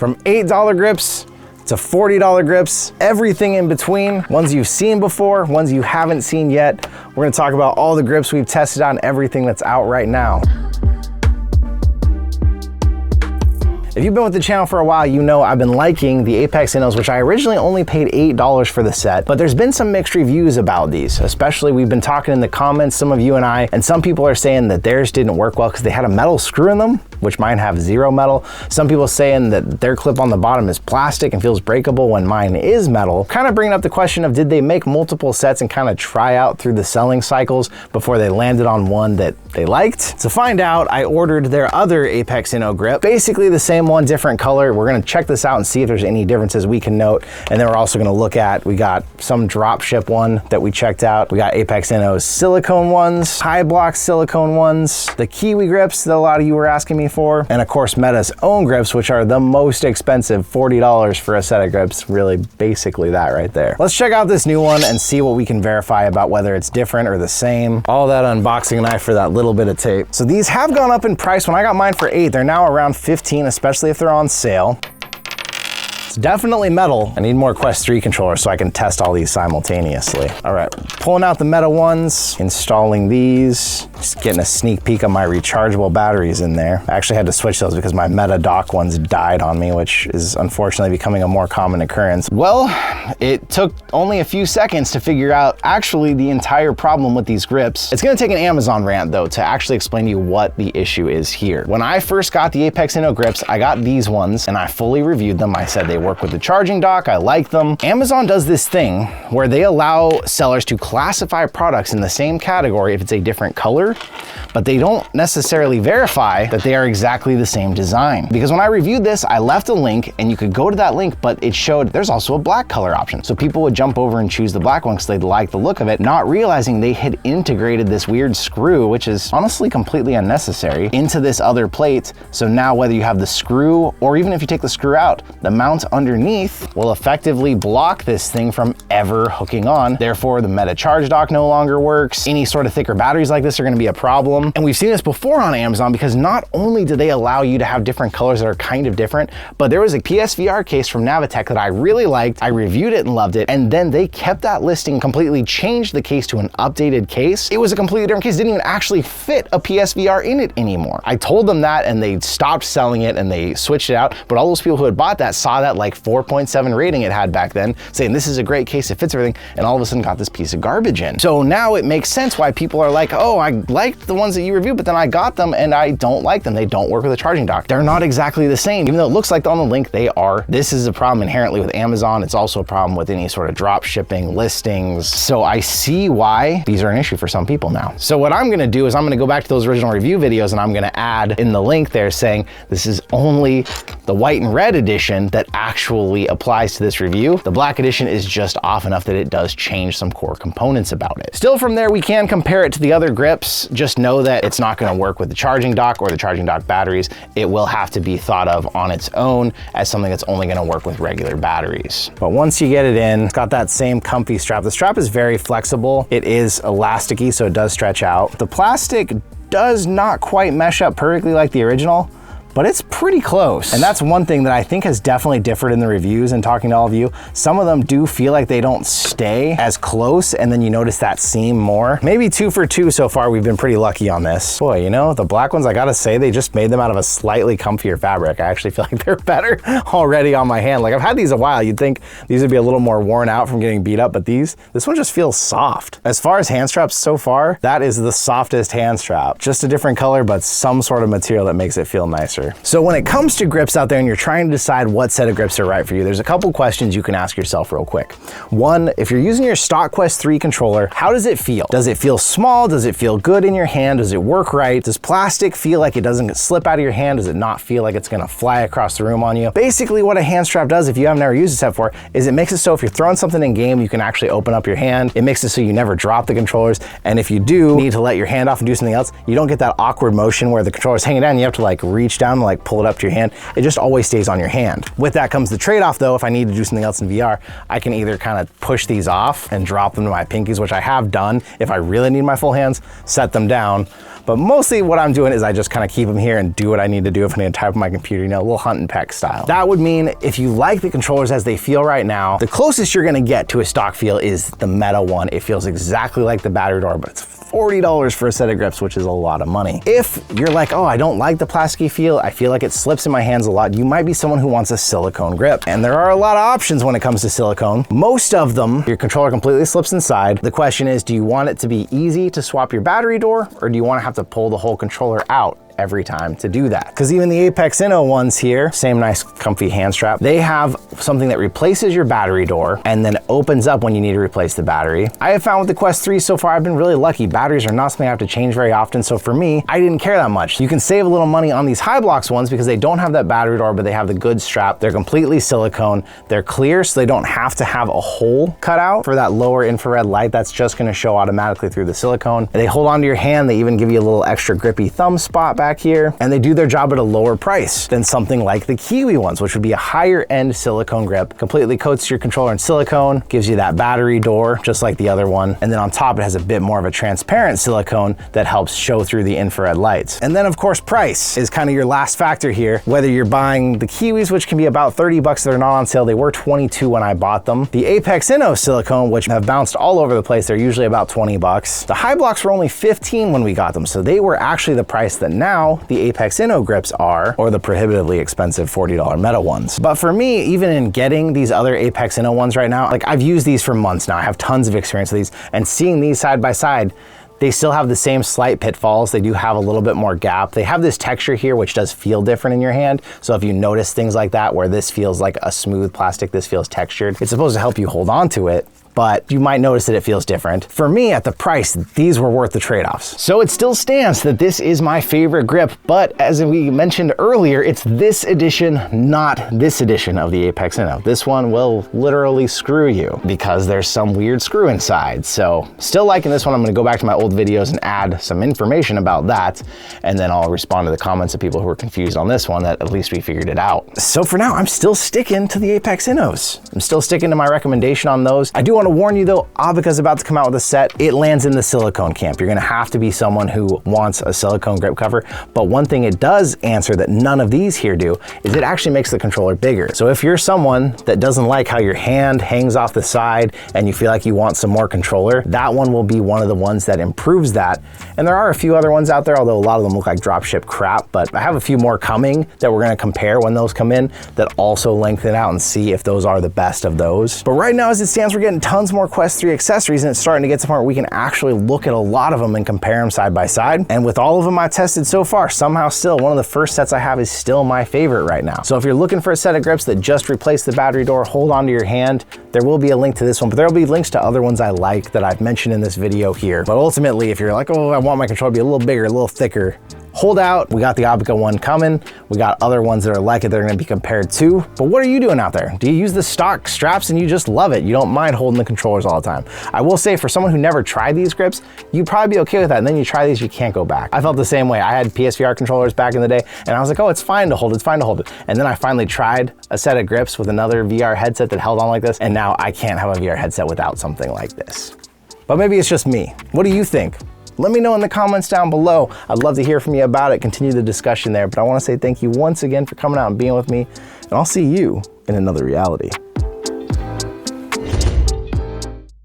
From $8 grips to $40 grips, everything in between, ones you've seen before, ones you haven't seen yet. We're gonna talk about all the grips we've tested on, everything that's out right now. If you've been with the channel for a while, you know I've been liking the Apexinnos, which I originally only paid $8 for the set, but there's been some mixed reviews about these, especially we've been talking in the comments, some of you and I, and some people are saying that theirs didn't work well because they had a metal screw in them, which mine have zero metal. Some people saying that their clip on the bottom is plastic and feels breakable when mine is metal. Kind of bringing up the question of, did they make multiple sets and kind of try out through the selling cycles before they landed on one that they liked? To find out, I ordered their other Apexinno grip, basically the same one, different color. We're gonna check this out and see if there's any differences we can note. And then we're also gonna look at, we got some drop ship one that we checked out. We got Apexinno's silicone ones, high block silicone ones, the Kiwi grips that a lot of you were asking me for, and of course Meta's own grips, which are the most expensive, $40 for a set of grips. Really basically that right there. Let's check out this new one and see what we can verify about whether it's different or the same. All that unboxing knife for that little bit of tape. So these have gone up in price. When I got mine for $8, they're now around $15, especially if they're on sale. It's definitely metal. I need more Quest 3 controllers so I can test all these simultaneously. All right, pulling out the Meta ones, installing these, just getting a sneak peek of my rechargeable batteries in there. I actually had to switch those because my Meta dock ones died on me, which is unfortunately becoming a more common occurrence. Well, it took only a few seconds to figure out actually the entire problem with these grips. It's gonna take an Amazon rant though to actually explain to you what the issue is here. When I first got the Apexinno grips, I got these ones and I fully reviewed them. I said they work with the charging dock, I like them. Amazon does this thing where they allow sellers to classify products in the same category if it's a different color, but they don't necessarily verify that they are exactly the same design. Because when I reviewed this, I left a link and you could go to that link, but it showed there's also a black color option. So people would jump over and choose the black one because they like the look of it, not realizing they had integrated this weird screw, which is honestly completely unnecessary, into this other plate. So now whether you have the screw or even if you take the screw out, the mount underneath will effectively block this thing from ever hooking on. Therefore, the Meta charge dock no longer works. Any sort of thicker batteries like this are gonna be a problem. And we've seen this before on Amazon because not only do they allow you to have different colors that are kind of different, but there was a PSVR case from Navitech that I really liked. I reviewed it and loved it. And then they kept that listing, completely changed the case to an updated case. It was a completely different case. It didn't even actually fit a PSVR in it anymore. I told them that and they stopped selling it and they switched it out. But all those people who had bought that saw that like 4.7 rating it had back then, saying this is a great case, it fits everything, and all of a sudden got this piece of garbage in. So now it makes sense why people are like, oh, I liked the ones that you reviewed, but then I got them and I don't like them. They don't work with a charging dock. They're not exactly the same. Even though it looks like on the link, they are. This is a problem inherently with Amazon. It's also a problem with any sort of drop shipping listings. So I see why these are an issue for some people now. So what I'm gonna do is I'm gonna go back to those original review videos and I'm gonna add in the link there saying this is only the white and red edition that actually applies to this review. The black edition is just off enough that it does change some core components about it. Still from there, we can compare it to the other grips. Just know that it's not gonna work with the charging dock or the charging dock batteries. It will have to be thought of on its own as something that's only gonna work with regular batteries. But once you get it in, it's got that same comfy strap. The strap is very flexible. It is elasticy, so it does stretch out. The plastic does not quite mesh up perfectly like the original, but it's pretty close. And that's one thing that I think has definitely differed in the reviews and talking to all of you. Some of them do feel like they don't stay as close and then you notice that seam more. Maybe 2 for 2 so far, we've been pretty lucky on this. Boy, you know, the black ones, I gotta say, they just made them out of a slightly comfier fabric. I actually feel like they're better already on my hand. Like I've had these a while. You'd think these would be a little more worn out from getting beat up, but this one just feels soft. As far as hand straps so far, that is the softest hand strap. Just a different color, but some sort of material that makes it feel nicer. So when it comes to grips out there and you're trying to decide what set of grips are right for you, there's a couple questions you can ask yourself real quick. One, if you're using your stock Quest 3 controller, how does it feel? Does it feel small? Does it feel good in your hand? Does it work right? Does plastic feel like it doesn't slip out of your hand? Does it not feel like it's gonna fly across the room on you? Basically what a hand strap does, if you have never used a set before, is it makes it so if you're throwing something in game, you can actually open up your hand. It makes it so you never drop the controllers. And if you do need to let your hand off and do something else, you don't get that awkward motion where the controller's hanging down and you have to like reach down around and like pull it up to your hand, it just always stays on your hand. With that comes the trade-off though. If I need to do something else in VR, I can either kind of push these off and drop them to my pinkies, which I have done if I really need my full hands, set them down. But mostly what I'm doing is I just kind of keep them here and do what I need to do if I need to type on my computer, you know, a little hunt and peck style. That would mean if you like the controllers as they feel right now, the closest you're gonna get to a stock feel is the Meta one. It feels exactly like the battery door, but it's $40 for a set of grips, which is a lot of money. If you're like, oh, I don't like the plasticky feel, I feel like it slips in my hands a lot, you might be someone who wants a silicone grip. And there are a lot of options when it comes to silicone. Most of them, your controller completely slips inside. The question is, do you want it to be easy to swap your battery door, or do you want to have to pull the whole controller out every time to do that? Because even the Apexinno ones here, same nice comfy hand strap, they have something that replaces your battery door and then opens up when you need to replace the battery. I have found with the Quest 3 so far, I've been really lucky. Batteries are not something I have to change very often, so for me, I didn't care that much. You can save a little money on these High-Blox ones because they don't have that battery door, but they have the good strap. They're completely silicone. They're clear, so they don't have to have a hole cut out for that lower infrared light. That's just gonna show automatically through the silicone. And they hold onto your hand. They even give you a little extra grippy thumb spot back here, and they do their job at a lower price than something like the Kiwi ones, which would be a higher end silicone grip. Completely coats your controller in silicone, gives you that battery door just like the other one, and then on top it has a bit more of a transparent silicone that helps show through the infrared lights. And then of course price is kind of your last factor here. Whether you're buying the Kiwis, which can be about 30 bucks, they're not on sale, they were 22 when I bought them. The Apexinno silicone, which have bounced all over the place, they're usually about 20 bucks. The High-Blox were only 15 when we got them, so they were actually the price that now the Apexinno grips are, or the prohibitively expensive $40 Meta ones. But for me, even in getting these other Apexinno ones right now, like I've used these for months now, I have tons of experience with these, and seeing these side by side, they still have the same slight pitfalls. They do have a little bit more gap. They have this texture here, which does feel different in your hand. So if you notice things like that, where this feels like a smooth plastic, this feels textured, it's supposed to help you hold on to it, but you might notice that it feels different. For me, at the price, these were worth the trade-offs. So it still stands that this is my favorite grip, but as we mentioned earlier, it's this edition, not this edition of the Apexinno. This one will literally screw you because there's some weird screw inside. So still liking this one. I'm gonna go back to my old videos and add some information about that, and then I'll respond to the comments of people who are confused on this one, that at least we figured it out. So for now, I'm still sticking to the Apexinnos. I'm still sticking to my recommendation on those. I do want to warn you though, Abaca's about to come out with a set. It lands in the silicone camp. You're gonna have to be someone who wants a silicone grip cover. But one thing it does answer that none of these here do is it actually makes the controller bigger. So if you're someone that doesn't like how your hand hangs off the side and you feel like you want some more controller, that one will be one of the ones that improves that. And there are a few other ones out there, although a lot of them look like dropship crap, but I have a few more coming that we're gonna compare when those come in that also lengthen out and see if those are the best of those. But right now as it stands, we're getting tons more Quest 3 accessories, and it's starting to get to the point where we can actually look at a lot of them and compare them side by side. And with all of them I've tested so far, somehow still one of the first sets I have is still my favorite right now. So if you're looking for a set of grips that just replace the battery door, hold on to your hand, there will be a link to this one, but there will be links to other ones I like that I've mentioned in this video here. But ultimately, if you're like, oh, I want my controller to be a little bigger, a little thicker, hold out. We got the Abaca one coming. We got other ones that are like it that are gonna be compared to. But what are you doing out there? Do you use the stock straps and you just love it? You don't mind holding the controllers all the time? I will say for someone who never tried these grips, you'd probably be okay with that. And then you try these, you can't go back. I felt the same way. I had PSVR controllers back in the day and I was like, oh, it's fine to hold it, it's fine to hold it. And then I finally tried a set of grips with another VR headset that held on like this. And now I can't have a VR headset without something like this. But maybe it's just me. What do you think? Let me know in the comments down below. I'd love to hear from you about it, continue the discussion there. But I want to say thank you once again for coming out and being with me, and I'll see you in another reality.